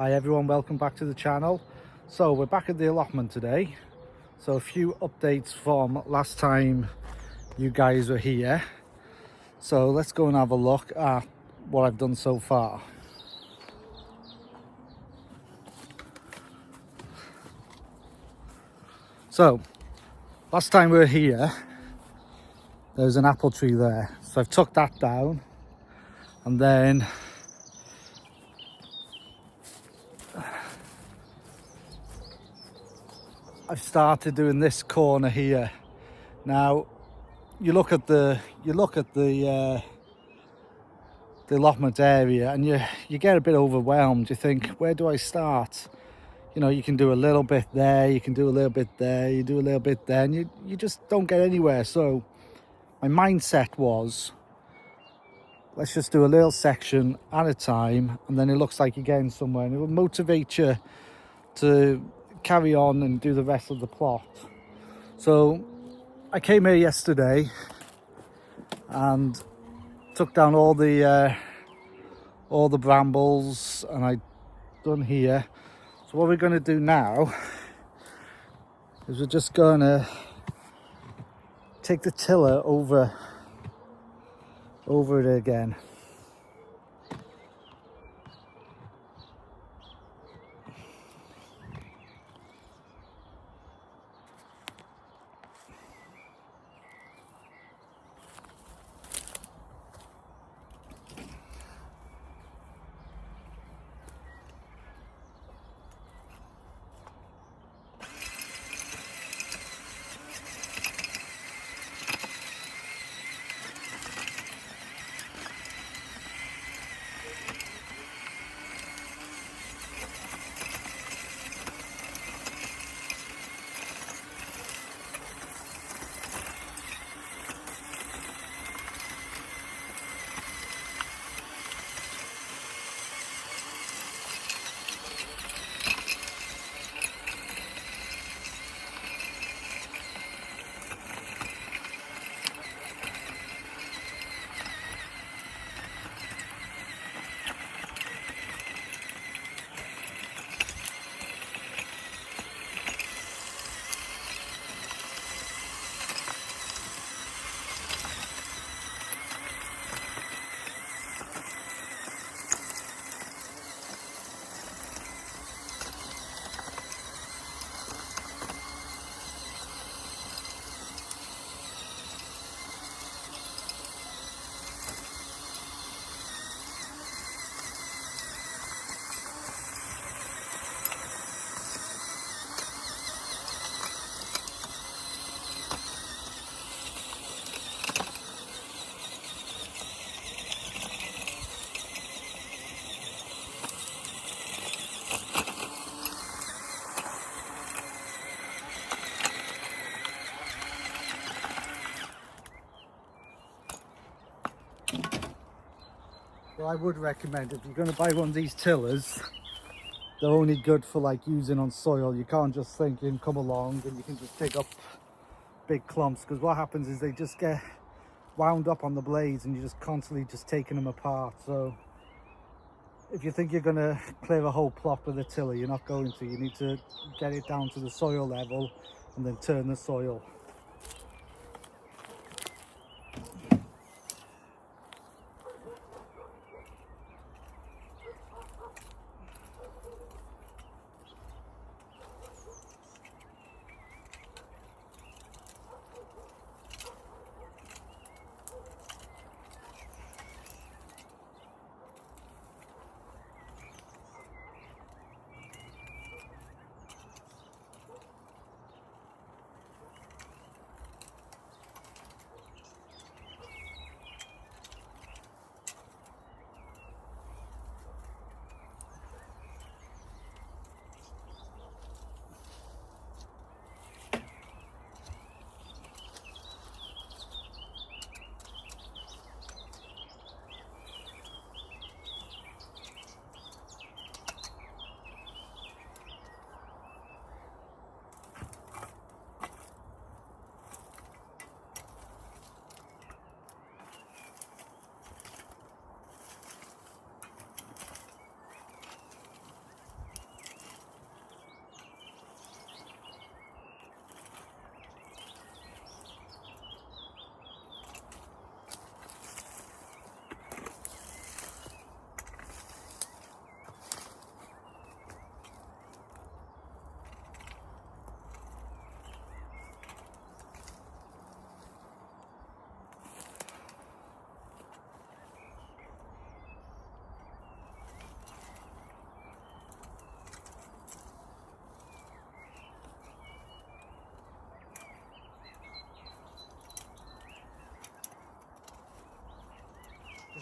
Hi everyone, welcome back to the channel. So we're back at the allotment today. So a few updates from last time you guys were here. So let's go and have a look at what I've done so far. So last time we were here, there was an apple tree there. So I've took that down, and then I've started doing this corner here. Now you look at the allotment area and you get a bit overwhelmed. You think, where do I start? You know, you can do a little bit there, you can do a little bit there, you do a little bit there, and you just don't get anywhere. So my mindset was, let's just do a little section at a time, and then it looks like you're getting somewhere, and it will motivate you to carry on and do the rest of the plot. So I came here yesterday and took down all the brambles, and I done here. So what we're going to do now is we're just going to take the tiller over it again. Well, I would recommend, if you're going to buy one of these tillers, they're only good for like using on soil. You can't just think you can come along and you can just dig up big clumps, because what happens is they just get wound up on the blades and you're just constantly just taking them apart. So if you think you're going to clear a whole plot with a tiller, you're not going to. You need to get it down to the soil level and then turn the soil.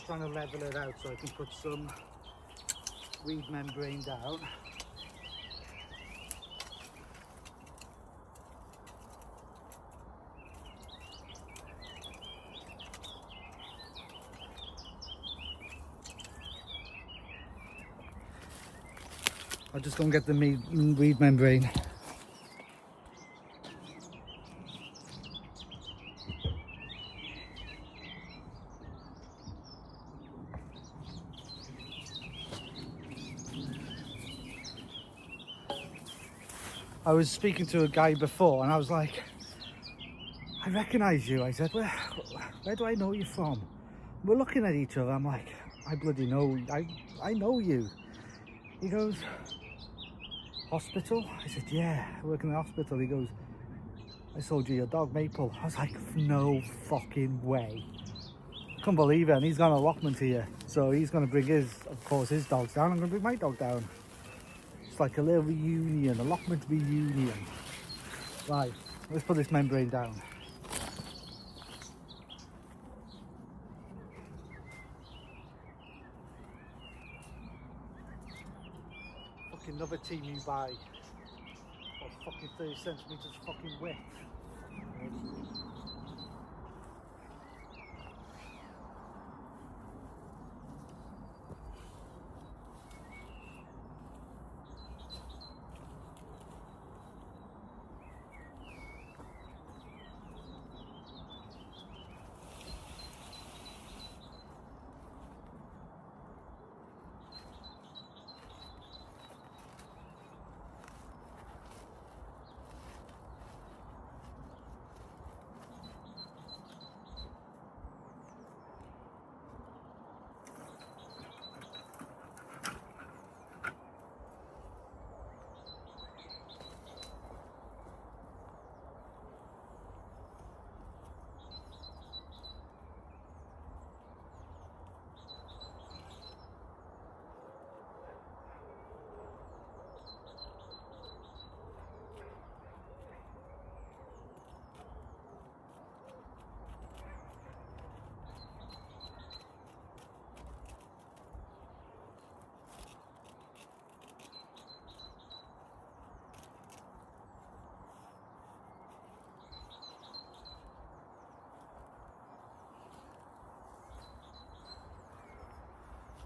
just trying to level it out so I can put some weed membrane down. I'll just go and get the weed membrane. I was speaking to a guy before and I was like, I recognise you. I said, where do I know you from? We're looking at each other. I'm like, I bloody know. I know you. He goes, hospital? I said, yeah, I work in the hospital. He goes, I sold you your dog, Maple. I was like, no fucking way. I couldn't believe it. And he's got an allotment here. So he's going to bring his dogs down. I'm going to bring my dog down. It's like a little reunion, allotment reunion. Right, let's put this membrane down. Fucking another team you buy. Or fucking 30 centimetres fucking width.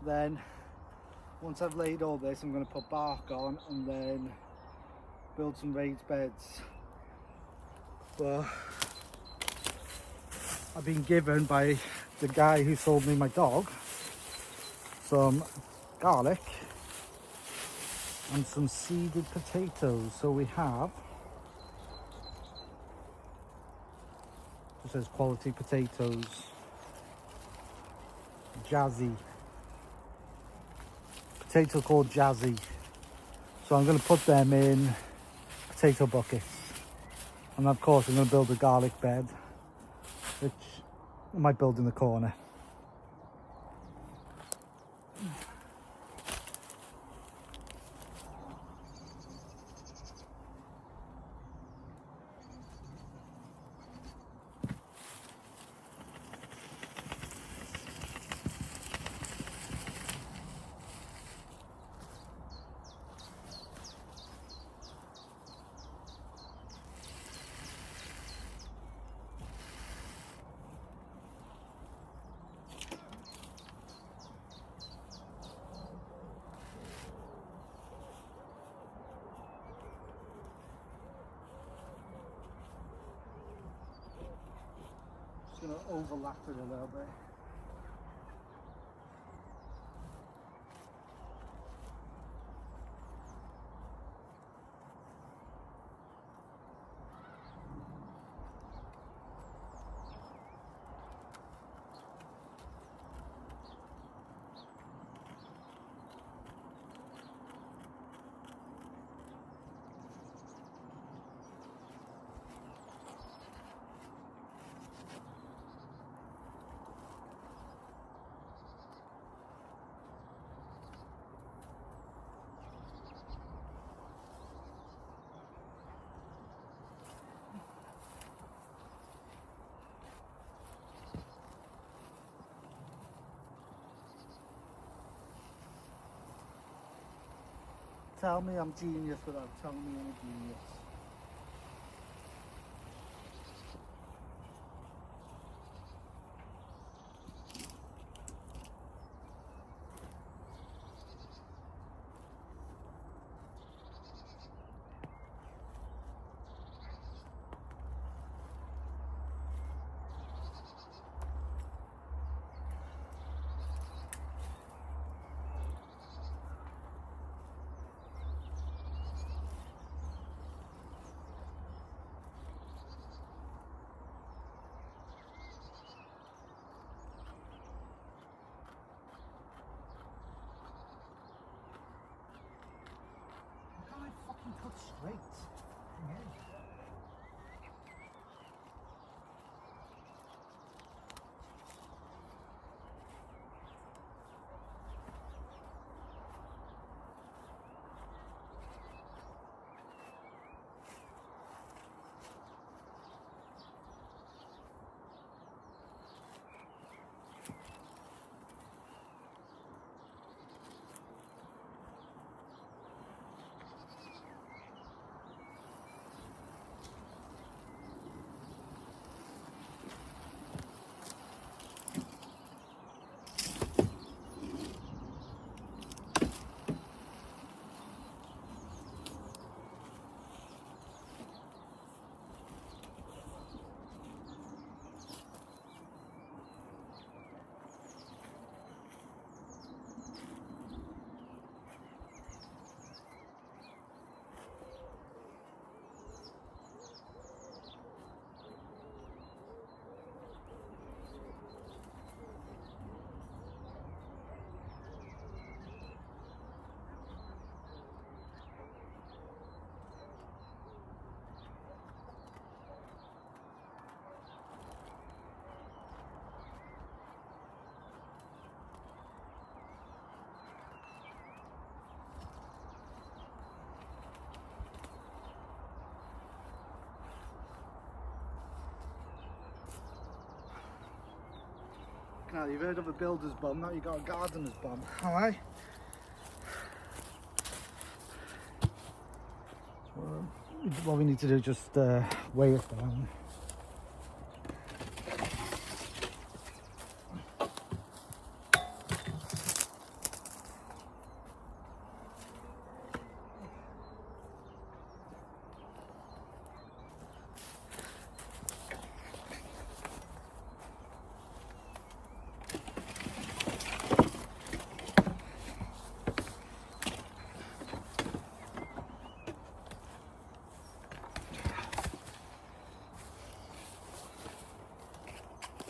Then, once I've laid all this, I'm going to put bark on and then build some raised beds. But I've been given by the guy who sold me my dog some garlic and some seeded potatoes. So we have, it says quality potatoes, Jazzy. Potato called Jazzy. So I'm going to put them in potato buckets. And of course I'm going to build a garlic bed, which I might build in the corner. Just going to overlap it a little bit. tell me I'm genius without telling me I'm a genius. How I fucking cut straight? Yeah. Now you've heard of a builder's bum, now you've got a gardener's bum, alright? Well, what we need to do is just weigh it down.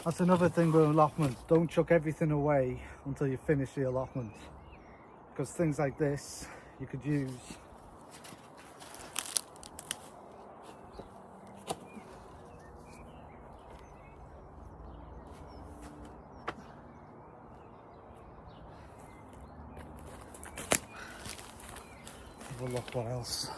That's another thing with allotments. Don't chuck everything away until you finish the allotment. Because things like this you could use. Have a look what else.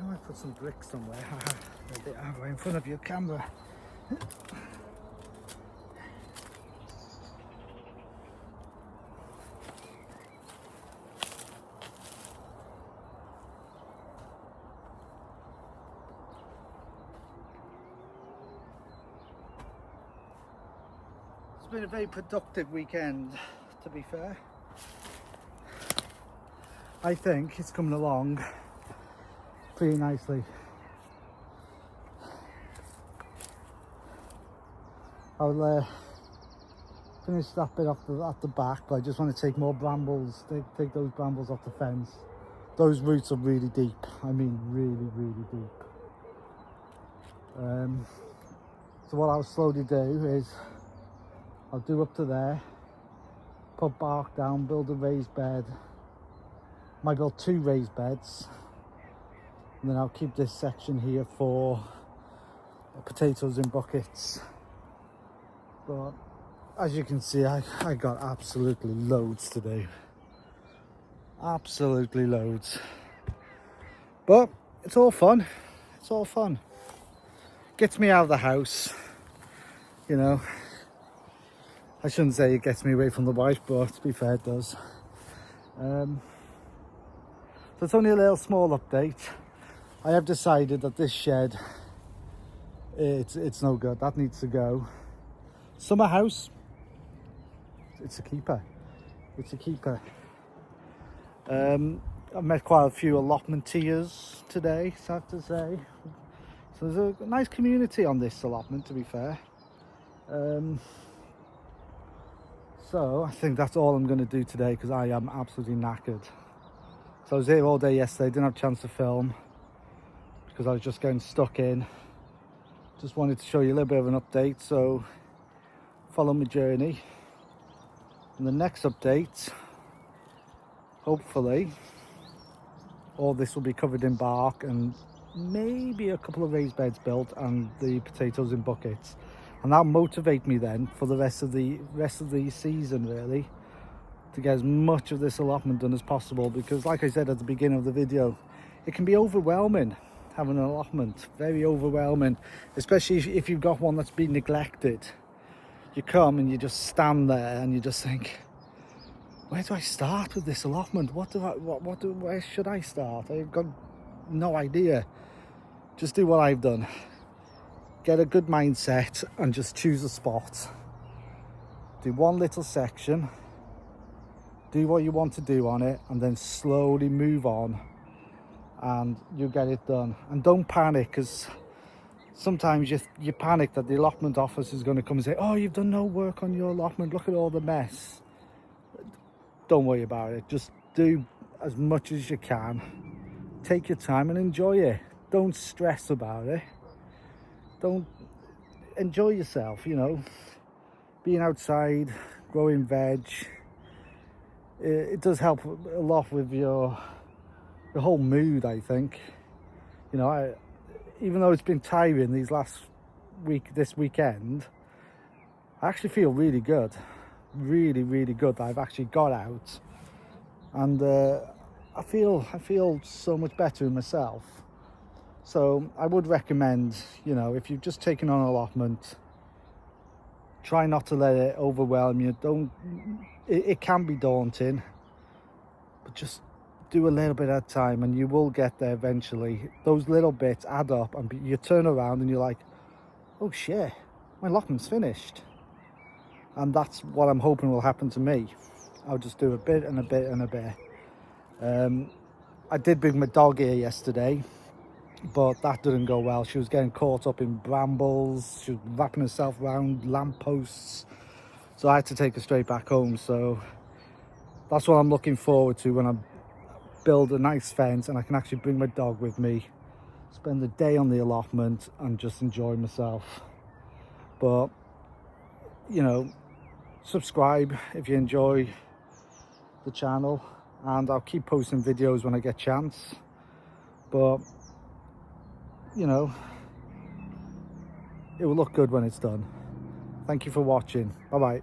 I put some bricks somewhere. There they are, right in front of your camera. It's been a very productive weekend, to be fair. I think it's coming along pretty nicely. I'll finish that bit off at the back, but I just want to take more brambles, take those brambles off the fence. Those roots are really deep, I mean really, really deep. So what I'll slowly do is, I'll do up to there, put bark down, build a raised bed. Might build 2 raised beds. And then I'll keep this section here for potatoes in buckets. But as you can see, I got absolutely loads to do. Absolutely loads. But it's all fun. It's all fun. Gets me out of the house, you know. I shouldn't say it gets me away from the wife, but to be fair, it does. So it's only a little small update. I have decided that this shed, it's no good. That needs to go. Summer house, it's a keeper. It's a keeper. I've met quite a few allotmenteers today, so I have to say. So there's a nice community on this allotment, to be fair. So I think that's all I'm going to do today because I am absolutely knackered. So I was here all day yesterday, didn't have a chance to film because I was just getting stuck in. Just wanted to show you a little bit of an update, so follow my journey. And the next update, hopefully, all this will be covered in bark and maybe a couple of raised beds built and the potatoes in buckets. And that'll motivate me then for the rest of the season, really, to get as much of this allotment done as possible, because like I said at the beginning of the video, it can be overwhelming having an allotment, very overwhelming, especially if you've got one that's been neglected. You come and you just stand there and you just think, where do I start with this allotment? Where should I start? I've got no idea. Just do what I've done. Get a good mindset and just choose a spot. Do one little section, do what you want to do on it, and then slowly move on and you'll get it done. And don't panic, because sometimes you panic that the allotment office is going to come and say, oh, you've done no work on your allotment, look at all the mess. Don't worry about it. Just do as much as you can. Take your time and enjoy it. Don't stress about it. Don't, enjoy yourself, you know. Being outside, growing veg, it does help a lot with your whole mood, I think. You know, even though it's been tiring this weekend, I actually feel really good. Really, really good that I've actually got out. And I feel so much better in myself. So I would recommend, you know, if you've just taken on an allotment, try not to let it overwhelm you. It can be daunting, but just do a little bit at a time and you will get there eventually. Those little bits add up and you turn around and you're like, oh shit, my allotment's finished. And that's what I'm hoping will happen to me. I'll just do a bit and a bit and a bit. I did bring my dog here yesterday, but that didn't go well. She was getting caught up in brambles. She was wrapping herself around lampposts. So I had to take her straight back home. So that's what I'm looking forward to when I build a nice fence and I can actually bring my dog with me, spend the day on the allotment and just enjoy myself. But, you know, subscribe if you enjoy the channel, and I'll keep posting videos when I get a chance. But, you know, it will look good when it's done. Thank you for watching. Bye bye.